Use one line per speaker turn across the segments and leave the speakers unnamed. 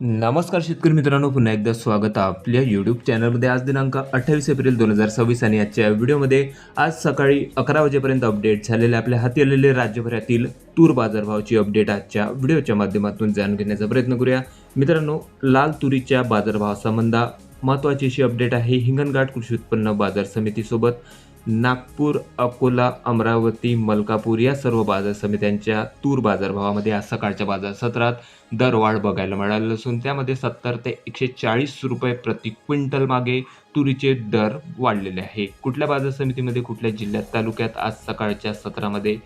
नमस्कार शेतकरी मित्रांनो, पुन्हा एकदा स्वागत आहे आपल्या यूट्यूब चॅनलमध्ये. आज दिनांक 28 एप्रिल 2026 आणि आजच्या व्हिडिओमध्ये आज सकाळी 11 वाजेपर्यंत अपडेट झालेले आपल्या हाती आलेले राज्यभरातील तूर बाजारभावाची अपडेट आजच्या व्हिडिओच्या माध्यमातून जाणून घेण्याचा प्रयत्न करूया. मित्रांनो, लाल तुरीच्या बाजारभावासंबंध महत्त्वाची अशी अपडेट आहे. हिंगणघाट कृषी उत्पन्न बाजार समितीसोबत नागपूर, अकोला, अमरावती, मलकापूर या सर्व बाजार समित्यांच्या तूर बाजारभावामध्ये आज सकाळच्या बाजार सत्रात दरवाढ बघायला मिळालं असून त्यामध्ये 70 ते 140 रुपये प्रति क्विंटल मागे तुरीचे दर वाढलेले आहे. कुठल्या बाजार समितीमध्ये, कुठल्या जिल्ह्यात, तालुक्यात आज सकाळच्या सत्रामध्ये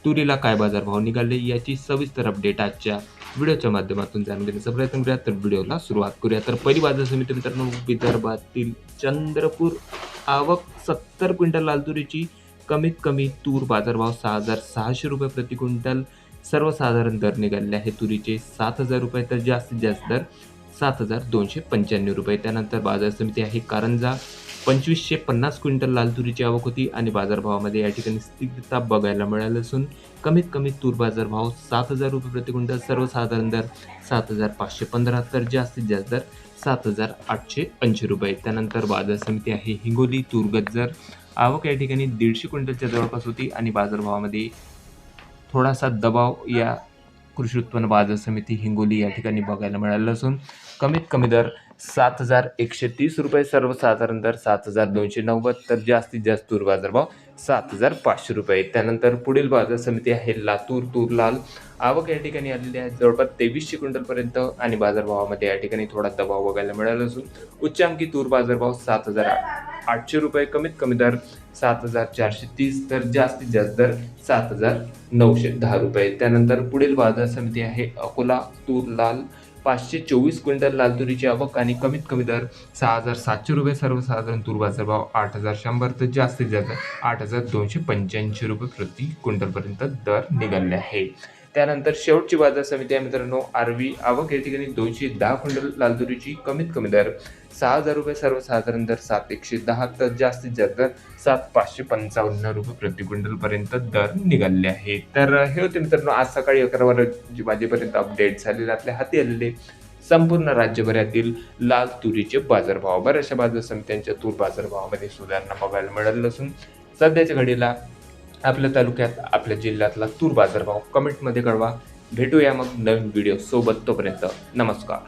तुरीला काय बाजारभाव निघाले याची सविस्तर अपडेट आजच्या व्हिडिओच्या माध्यमातून जाणून घेण्याचा प्रयत्न करूया. तर व्हिडिओला सुरुवात करूया. तर पहिली बाजार समिती मित्रांनो, विदर्भातील चंद्रपूर. आवक 70 क्विंटल लाल तुरीची. कमीत कमी तूर बाजारभाव 6,600 रुपये प्रति क्विंटल. सर्वसाधारण दर निघालेले आहे तुरीचे 7,000 रुपये, तर जास्तीत जास्त दर 7,295 रुपये. त्यानंतर बाजार समिती आहे कारंजा. 2,550 क्विंटल लाल तुरीची आवक होती आणि बाजारभावामध्ये या ठिकाणी स्थिरता बघायला मिळाली असून कमीत कमी तूर बाजारभाव 7,000 रुपये प्रति क्विंटल. सर्वसाधारण दर 7,515, तर जास्तीत जास्त दर 7,880 रुपये. त्यानंतर बाजार समिती आहे हिंगोली. तूर गज्जर. आवक या ठिकाणी 150 क्विंटलच्या जवळपास होती आणि बाजारभावामध्ये थोडासा दबाव या कृषी उत्पन्न बाजार समिती हिंगोली या ठिकाणी बघायला मिळालं असून कमीत कमी दर 7,130 रुपये. सर्वसाधारण दर 7,290, तर जास्तीत जास्त तूर बाजारभाव 7,500 रुपये. त्यानंतर पुढील बाजार समिती आहे लातूर. तूर लाल. आवक या ठिकाणी आलेली आहे जवळपास 2300 क्विंटलपर्यंत आणि बाजारभावामध्ये या ठिकाणी थोडा दबाव बघायला मिळाला असून उच्चांकी तूर बाजारभाव 7,800 रुपये. कमीत कमी दर 7,430, तर जास्तीत जास्त दर 7,910 रुपये. त्यानंतर पुढील बाजार समिती आहे अकोला. तूर लाल. 524 क्विंटल लाल तुरीची आवक आणि कमीत कमी दर 6,700 रुपये. सर्वसाधारण तूर बाजारभाव 8,100, तर जास्तीत जास्त 8,285 रुपये प्रति क्विंटलपर्यंत दर निघाले आहे. त्यानंतर शेवटची बाजार समिती आहे मित्रांनो आर्वी. आवक या ठिकाणी 210 क्विंटल लाल तुरीची. कमीत कमी दर 6,000 रुपये. सर्वसाधारण दर 7,110, तर जास्तीत जास्त दर 7,555 रुपये प्रति क्विंटलपर्यंत दर निघाले आहे. तर हे होते मित्रांनो आज सकाळी 11 वाजेपर्यंत अपडेट झालेले आपल्या हाती आलेले संपूर्ण राज्यभरातील लाल तुरीचे बाजारभाव. बऱ्याचशा बाजार समित्यांच्या तूर बाजारभावामध्ये सुधारणा बघायला मिळाली असून सध्याच्या घडीला आपल्या तालुक्यात, आपल्या जिल्ह्यातला तूर बाजारभाव कमेंटमध्ये कळवा. भेटूया मग नवीन व्हिडिओ सोबत. तोपर्यंत नमस्कार.